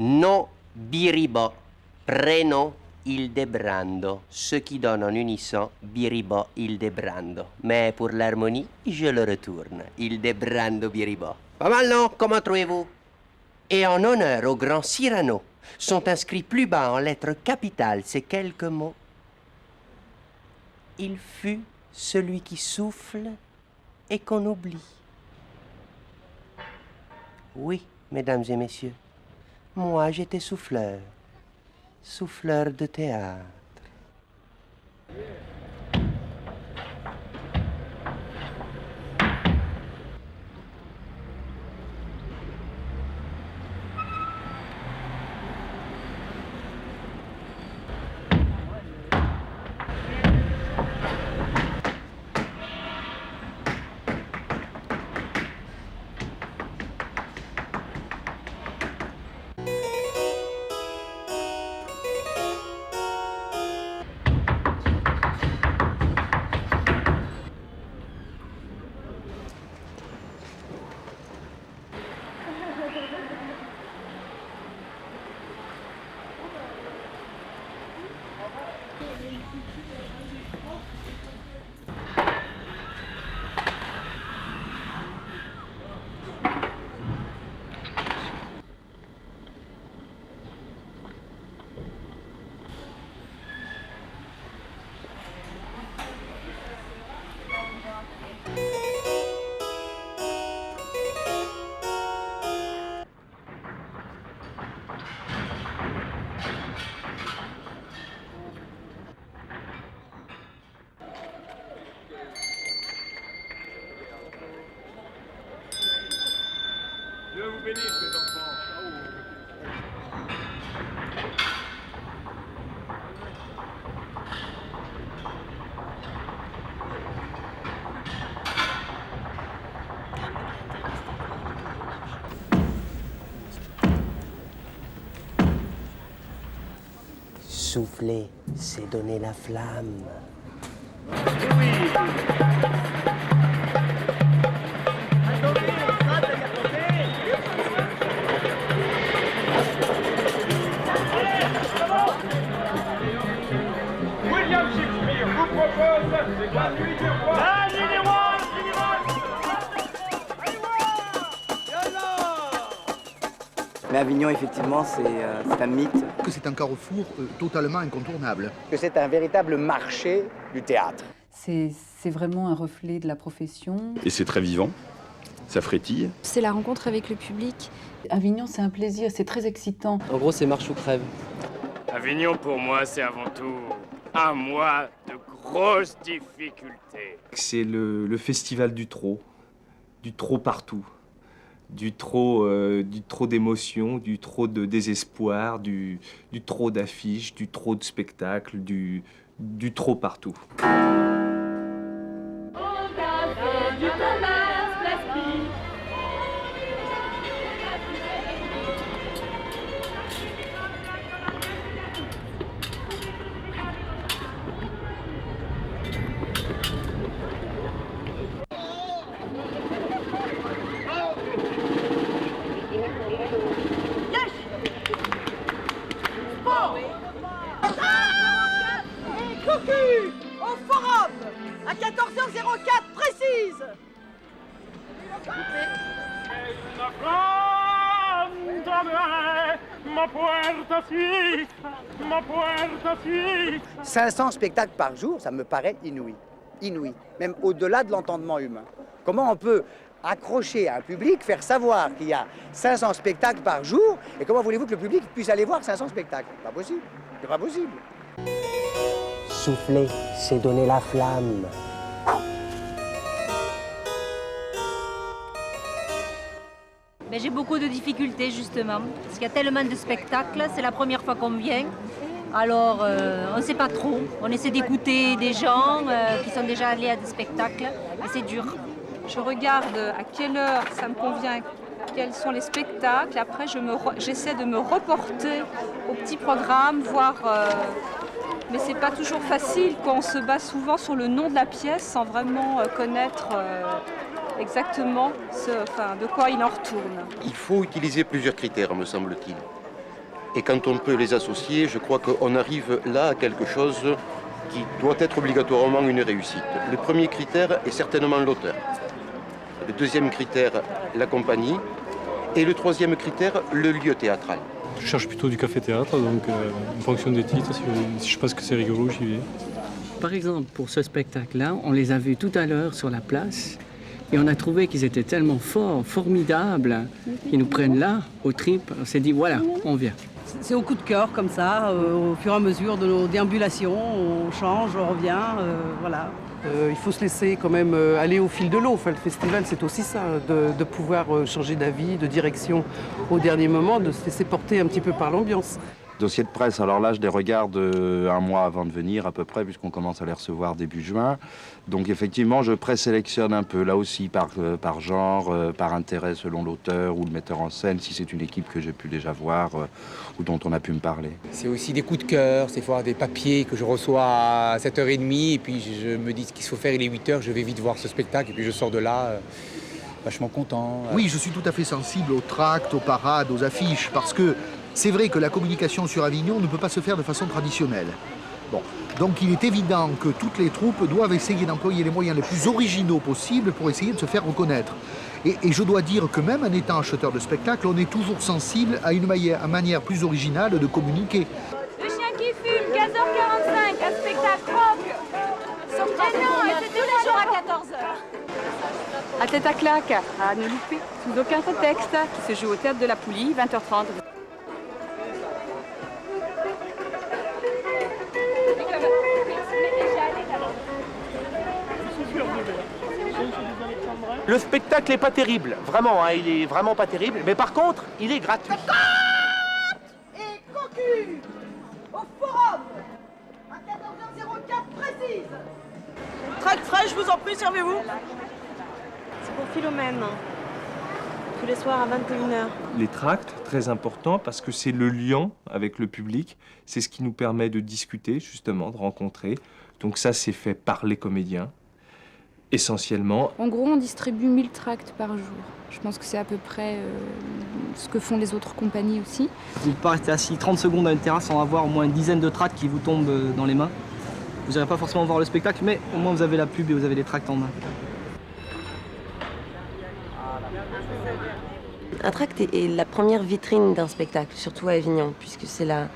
Nom Biriba, prénom Hildebrando, ce qui donne en unisson Biriba Hildebrando. Mais pour l'harmonie, je le retourne, Hildebrando Biriba. Pas mal, non? Comment trouvez-vous? Et en honneur au grand Cyrano, sont inscrits plus bas en lettres capitales ces quelques mots. Il fut celui qui souffle et qu'on oublie. Oui, mesdames et messieurs, moi j'étais souffleur, souffleur de théâtre. Dieu vous bénisse, mes enfants. Souffler, c'est donner la flamme. William Shakespeare vous propose la nuit du roi. Mais Avignon, effectivement, c'est un mythe. Que c'est un carrefour totalement incontournable. Que c'est un véritable marché du théâtre. C'est vraiment un reflet de la profession. Et c'est très vivant, ça frétille. C'est la rencontre avec le public. Avignon, c'est un plaisir, c'est très excitant. En gros, c'est marche ou crève. Avignon, pour moi, c'est avant tout un mois de grosses difficultés. C'est le festival du trop partout. Du trop d'émotions, du trop de désespoir, du trop d'affiches, du trop de spectacles, du trop partout. Au forum à 14h04 précise. Ma puerta fixa, ma puerta fixa. 500 spectacles par jour, ça me paraît inouï. Inouï, même au-delà de l'entendement humain. Comment on peut accrocher un public, faire savoir qu'il y a 500 spectacles par jour, et comment voulez-vous que le public puisse aller voir 500 spectacles? Pas possible, c'est pas possible. Souffler, c'est donner la flamme. Mais j'ai beaucoup de difficultés justement, parce qu'il y a tellement de spectacles, c'est la première fois qu'on vient. Alors on ne sait pas trop, on essaie d'écouter des gens qui sont déjà allés à des spectacles, et c'est dur. Je regarde à quelle heure ça me convient, quels sont les spectacles. Après, j'essaie de me reporter au petit programme, voir... mais c'est pas toujours facile quand on se base souvent sur le nom de la pièce sans vraiment connaître exactement de quoi il en retourne. Il faut utiliser plusieurs critères, me semble-t-il. Et quand on peut les associer, je crois qu'on arrive là à quelque chose qui doit être obligatoirement une réussite. Le premier critère est certainement l'auteur. Le deuxième critère, la compagnie. Et le troisième critère, le lieu théâtral. Je cherche plutôt du café-théâtre, donc en fonction des titres, si je pense que c'est rigolo, j'y vais. Par exemple, pour ce spectacle-là, on les a vus tout à l'heure sur la place et on a trouvé qu'ils étaient tellement forts, formidables, qu'ils nous prennent là, aux tripes. On s'est dit, voilà, on vient. C'est au coup de cœur, comme ça, au fur et à mesure de nos déambulations, on change, on revient, voilà. Il faut se laisser quand même aller au fil de l'eau. Enfin, le festival, c'est aussi ça, de pouvoir changer d'avis, de direction au dernier moment, de se laisser porter un petit peu par l'ambiance. Dossiers de presse, alors là, je les regarde un mois avant de venir, à peu près, puisqu'on commence à les recevoir début juin. Donc, effectivement, je présélectionne un peu, là aussi, par genre, par intérêt selon l'auteur ou le metteur en scène, si c'est une équipe que j'ai pu déjà voir ou dont on a pu me parler. C'est aussi des coups de cœur, c'est fois des papiers que je reçois à 7h30, et puis je me dis ce qu'il faut faire, il est 8h, je vais vite voir ce spectacle, et puis je sors de là vachement content. Oui, je suis tout à fait sensible aux tracts, aux parades, aux affiches, parce que c'est vrai que la communication sur Avignon ne peut pas se faire de façon traditionnelle. Bon. Donc il est évident que toutes les troupes doivent essayer d'employer les moyens les plus originaux possibles pour essayer de se faire reconnaître. Et je dois dire que même en étant acheteur de spectacle, on est toujours sensible à une manière plus originale de communiquer. Le chien qui fume, 15h45, un spectacle rock. Non, et c'est tous les jours à 14h. À tête à claque, à ne louper sous aucun prétexte, qui se joue au Théâtre de la Poulie, 20h30. Le spectacle n'est pas terrible, vraiment, hein, il est vraiment pas terrible, mais par contre, il est gratuit. Et cocu au forum à 14h04 précise. Tract frais, je vous en prie, servez-vous. C'est pour Philomène, tous les soirs à 21h. Les tracts, très important parce que c'est le lien avec le public, c'est ce qui nous permet de discuter justement, de rencontrer. Donc ça, c'est fait par les comédiens. Essentiellement. En gros, on distribue 1000 tracts par jour. Je pense que c'est à peu près ce que font les autres compagnies aussi. Vous ne pouvez pas rester assis 30 secondes à une terrasse sans avoir au moins une dizaine de tracts qui vous tombent dans les mains. Vous n'irez pas forcément voir le spectacle, mais au moins vous avez la pub et vous avez les tracts en main. Un tract est la première vitrine d'un spectacle, surtout à Avignon, puisque c'est la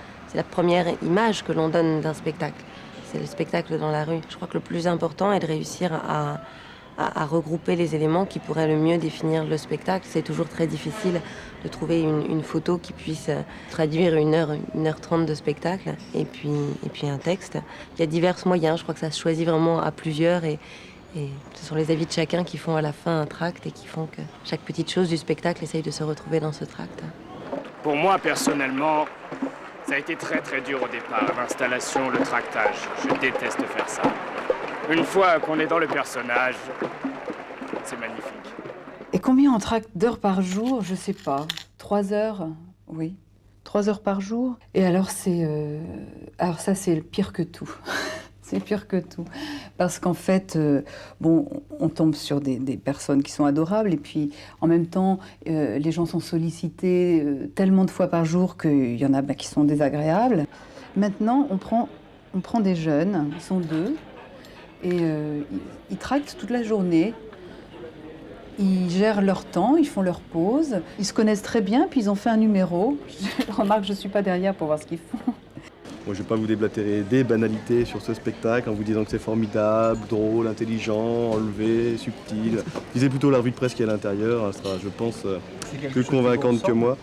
première image que l'on donne d'un spectacle. C'est le spectacle dans la rue. Je crois que le plus important est de réussir à regrouper les éléments qui pourraient le mieux définir le spectacle. C'est toujours très difficile de trouver une photo qui puisse traduire 1h30 de spectacle et puis un texte. Il y a divers moyens, je crois que ça se choisit vraiment à plusieurs et ce sont les avis de chacun qui font à la fin un tract et qui font que chaque petite chose du spectacle essaye de se retrouver dans ce tract. Pour moi, personnellement, ça a été très très dur au départ, l'installation, le tractage. Je déteste faire ça. Une fois qu'on est dans le personnage, c'est magnifique. Et combien on tracte d'heures par jour? Je sais pas. 3 heures? Oui. 3 heures par jour. Et alors alors ça, c'est pire que tout. C'est pire que tout. Parce qu'en fait, on tombe sur des personnes qui sont adorables et puis en même temps, les gens sont sollicités tellement de fois par jour qu'il y en a qui sont désagréables. Maintenant, on prend des jeunes, ils sont 2, et ils tractent toute la journée. Ils gèrent leur temps, ils font leur pause, ils se connaissent très bien, puis ils ont fait un numéro. Je remarque que je ne suis pas derrière pour voir ce qu'ils font. Moi, je ne vais pas vous déblatérer des banalités sur ce spectacle en vous disant que c'est formidable, drôle, intelligent, enlevé, subtil. Lisez plutôt la revue de presse qui est à l'intérieur, elle sera, je pense, plus convaincante que moi.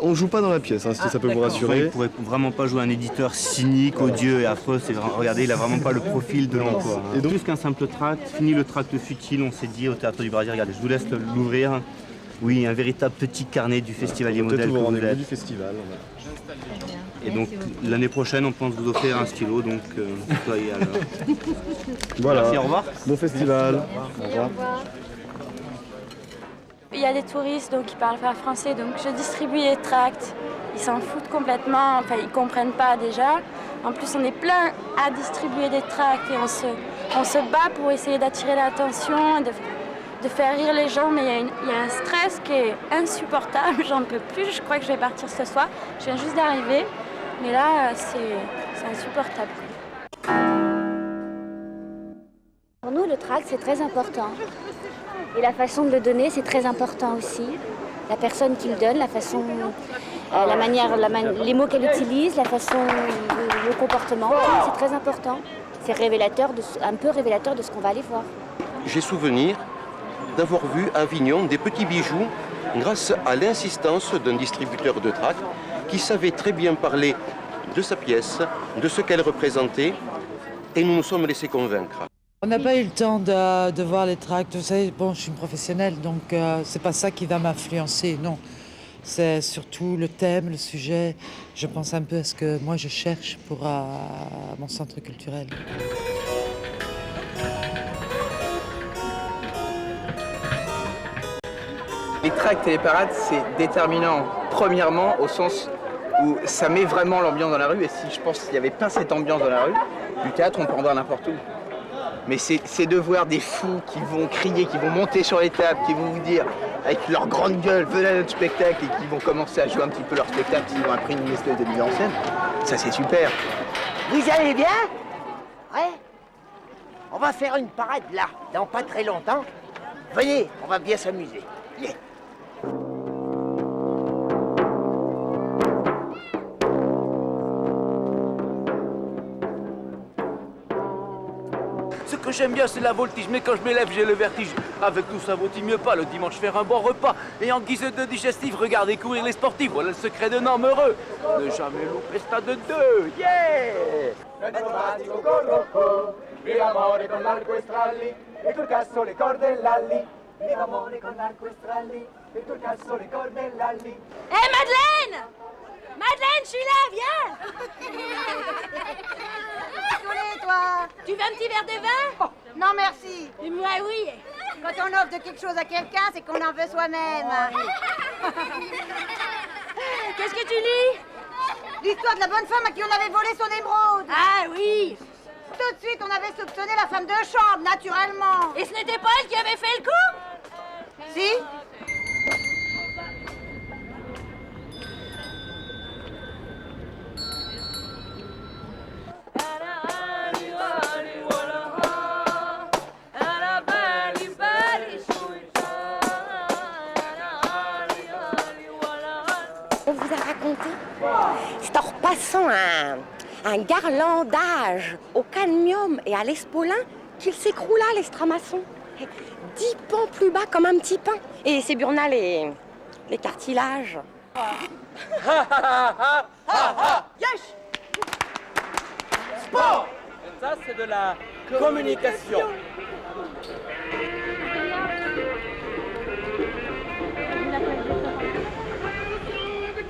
On ne joue pas dans la pièce, si ça peut vous rassurer. Il ne pourrait vraiment pas jouer un éditeur cynique, odieux et affreux. Regardez, il n'a vraiment pas le profil de l'emploi. Et donc, plus qu'un simple tract, fini le tract futile, on s'est dit au Théâtre du Brasier, regardez, je vous laisse l'ouvrir. Oui, un véritable petit carnet du festivalier modèle que vous êtes. Du festival. Et donc l'année prochaine, on pense vous offrir un stylo, donc soyez à l'heure. Voilà. Merci, au revoir. Bon festival. Au revoir. Il y a des touristes donc, qui parlent pas français, donc je distribue les tracts. Ils s'en foutent complètement, enfin ils comprennent pas déjà. En plus, on est plein à distribuer des tracts et on se bat pour essayer d'attirer l'attention, de faire rire les gens, mais il y a un stress qui est insupportable, j'en peux plus, je crois que je vais partir ce soir. Je viens juste d'arriver, mais là, c'est insupportable. Pour nous, le tract, c'est très important. Et la façon de le donner, c'est très important aussi. La personne qui le donne, la façon, la manière, les mots qu'elle utilise, la façon, le comportement, c'est très important. C'est révélateur, un peu révélateur de ce qu'on va aller voir. J'ai souvenir d'avoir vu à Avignon des petits bijoux grâce à l'insistance d'un distributeur de tracts qui savait très bien parler de sa pièce, de ce qu'elle représentait, et nous nous sommes laissés convaincre. On n'a pas eu le temps de voir les tracts. Vous savez, bon, je suis une professionnelle, donc c'est pas ça qui va m'influencer, non. C'est surtout le thème, le sujet. Je pense un peu à ce que moi je cherche pour mon centre culturel. Les tracts et les parades, c'est déterminant. Premièrement, au sens où ça met vraiment l'ambiance dans la rue. Et si je pense qu'il n'y avait pas cette ambiance dans la rue, du théâtre, on peut en voir n'importe où. Mais c'est de voir des fous qui vont crier, qui vont monter sur les tables, qui vont vous dire avec leur grande gueule, venez à notre spectacle, et qui vont commencer à jouer un petit peu leur spectacle, ils vont imprimer une espèce de mise en scène. Ça, c'est super. Vous allez bien? Ouais. On va faire une parade là, dans pas très longtemps. Venez, on va bien s'amuser. Yeah. Ce que j'aime bien, c'est la voltige, mais quand je m'élève, j'ai le vertige. Avec tout ça, vaut-il mieux pas le dimanche faire un bon repas. Et en guise de digestif, regardez courir les sportifs. Voilà le secret d'un homme heureux. Ne jamais louper stade de 2. Yeah! Viva amore con l'arco e stralli, e col casso le corde e l'alli. Viva amore con l'arco e stralli, e col casso le corde e l'alli. Hé Madeleine! Madeleine, je suis là, viens! Toi. Tu veux un petit verre de vin? Non, merci. Moi, oui. Quand on offre de quelque chose à quelqu'un, c'est qu'on en veut soi-même. Qu'est-ce que tu lis? L'histoire de la bonne femme à qui on avait volé son émeraude. Ah oui. Tout de suite, on avait soupçonné la femme de chambre, naturellement. Et ce n'était pas elle qui avait fait le coup? Si. On vous a raconté, c'est en repassant un garlandage au cadmium et à l'espolin qu'il s'écroula l'estramaçon. 10 pans plus bas comme un petit pain. Et c'est burna les cartilages. Yes! Sport! Ça, c'est de la communication.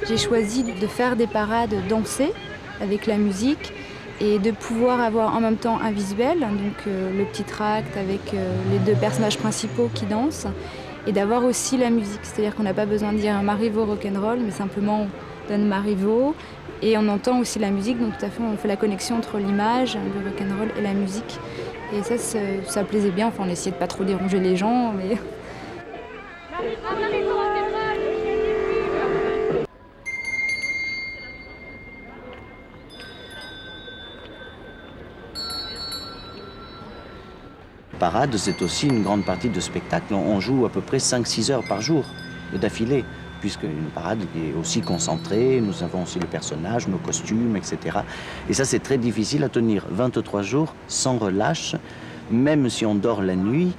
J'ai choisi de faire des parades dansées avec la musique et de pouvoir avoir en même temps un visuel, donc le petit tract avec les deux personnages principaux qui dansent, et d'avoir aussi la musique. C'est-à-dire qu'on n'a pas besoin de dire un Marivaux rock'n'roll, mais simplement on donne Marivaux et on entend aussi la musique, donc tout à fait on fait la connexion entre l'image, le rock'n'roll et la musique. Et ça plaisait bien, enfin on essayait de pas trop déranger les gens, mais... Parade, c'est aussi une grande partie de spectacle. On joue à peu près 5-6 heures par jour d'affilée, puisque une parade est aussi concentrée, nous avons aussi le personnage, nos costumes, etc. Et ça, c'est très difficile à tenir 23 jours sans relâche. Même si on dort la nuit,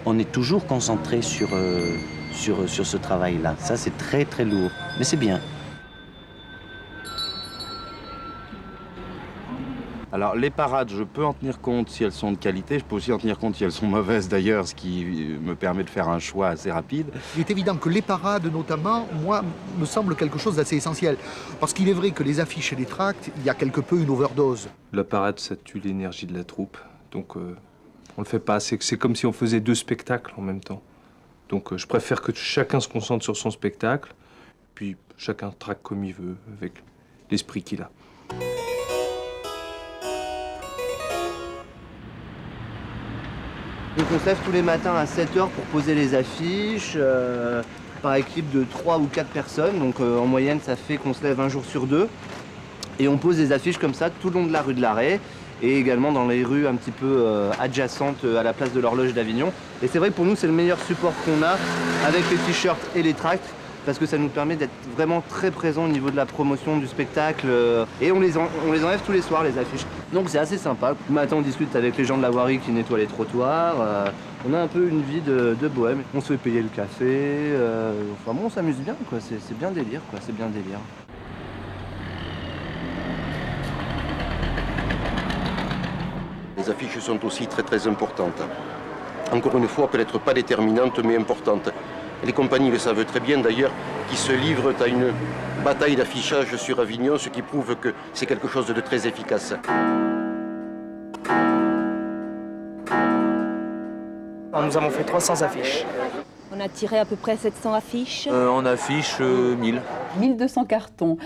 on est toujours concentré sur ce travail-là. Ça, c'est très, très lourd, mais c'est bien. Alors les parades, je peux en tenir compte si elles sont de qualité, je peux aussi en tenir compte si elles sont mauvaises d'ailleurs, ce qui me permet de faire un choix assez rapide. Il est évident que les parades notamment, moi, me semble quelque chose d'assez essentiel. Parce qu'il est vrai que les affiches et les tracts, il y a quelque peu une overdose. La parade, ça tue l'énergie de la troupe, donc on le fait pas. C'est comme si on faisait 2 spectacles en même temps. Donc je préfère que chacun se concentre sur son spectacle, puis chacun tracte comme il veut, avec l'esprit qu'il a. Donc on se lève tous les matins à 7 h pour poser les affiches, par équipe de 3 ou 4 personnes. Donc en moyenne, ça fait qu'on se lève un jour sur 2. Et on pose des affiches comme ça tout le long de la rue de l'Arrêt et également dans les rues un petit peu adjacentes à la place de l'Horloge d'Avignon. Et c'est vrai que pour nous, c'est le meilleur support qu'on a avec les t-shirts et les tracts, parce que ça nous permet d'être vraiment très présents au niveau de la promotion du spectacle. Et on les enlève tous les soirs, les affiches. Donc c'est assez sympa. Le matin, on discute avec les gens de la voirie qui nettoient les trottoirs. On a un peu une vie de bohème. On se fait payer le café. Enfin bon, on s'amuse bien, quoi. C'est bien délire, quoi. C'est bien délire. Les affiches sont aussi très importantes. Encore une fois, peut-être pas déterminantes, mais importantes. Et les compagnies le savent très bien d'ailleurs, qui se livrent à une bataille d'affichage sur Avignon, ce qui prouve que c'est quelque chose de très efficace. Nous avons fait 300 affiches. On a tiré à peu près 700 affiches. On affiche 1000. 1200 cartons.